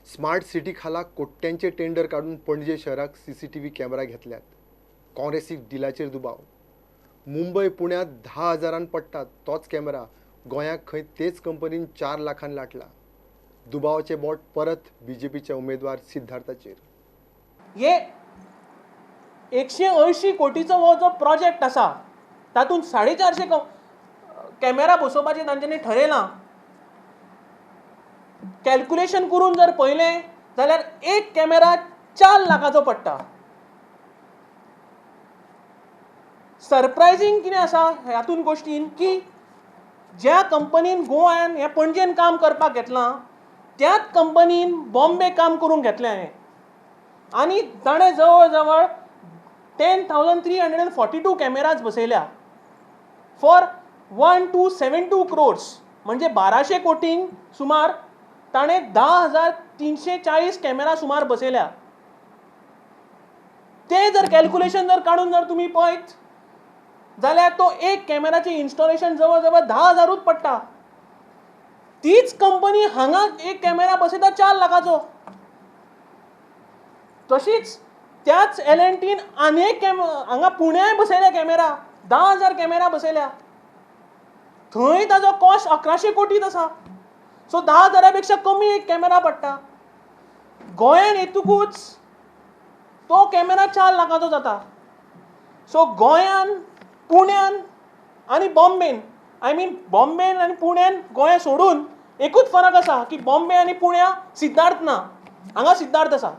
Smart city खाला कोट्यांचे tender काढून पणजे शहराक CCTV कॅमेरा घेतल्यात. काँग्रेसीक डिलाचेर दुबाव. मुंबई पुण्यात 10,000 पडटा तोच कॅमेरा गोंयाक खंय तेच कंपनीन 4 लाखांनी लाटला. दुबावाचे बोट परत BJPच्या उमेदवार सिद्धार्थाचेर. हे 180 कोटीचो हो जो प्रोजेक्ट आसा तातूंत 450 कॅमेरा बसोवपाचें तांच्यांनी ठरयलां. कॅल्क्युलेशन करून जर पळयलें जाल्यार एक कॅमेरा 4 लाखाचो पडटा. सरप्रायझींग कितें आसा ह्यातून गोश्टीन की ज्या कंपनीन गोंयान हे पणजेन काम करपाक घेतलां त्याच कंपनीन बॉम्बे काम करूंक घेतलें हांवें आनी ताणें जवळ जवळ 10,342 कॅमेराज बसयल्या फॉर 1272 crores म्हणजे 1200 कोटींक सुमार ताणें 10,340 कॅमेरा सुमार बसयल्या. ते जर कॅल्क्युलेशन जर काडून जर तुमी पळयत जाल्यार तो एक कॅमेराचें इन्स्टॉलेशन जवळ जवळ 10,000 पडटा. तीच कंपनी हांगा एक कॅमेरा बसयता 4 लाखाचो. तशीच त्याच L&Tन आनी एक हांगा पुण्याय बसयल्या कॅमेरा 10,000 कॅमेरा बसयल्या. थंय ताजो कॉस्ट 1100 कोटीच आसा. सो 10,000 पेक्षा कमी एक कॅमेरा पडटा. गोंयान येतकूच तो कॅमेरा 4 लाखाचो जाता. सो गोंयान पुण्यान आनी बॉम्बेन बॉम्बेन आनी पुण्यान गोंय सोडून एकूच फरक आसा की बॉम्बे आनी पुण्या सिद्धार्थ ना, हांगा सिद्धार्थ आसा.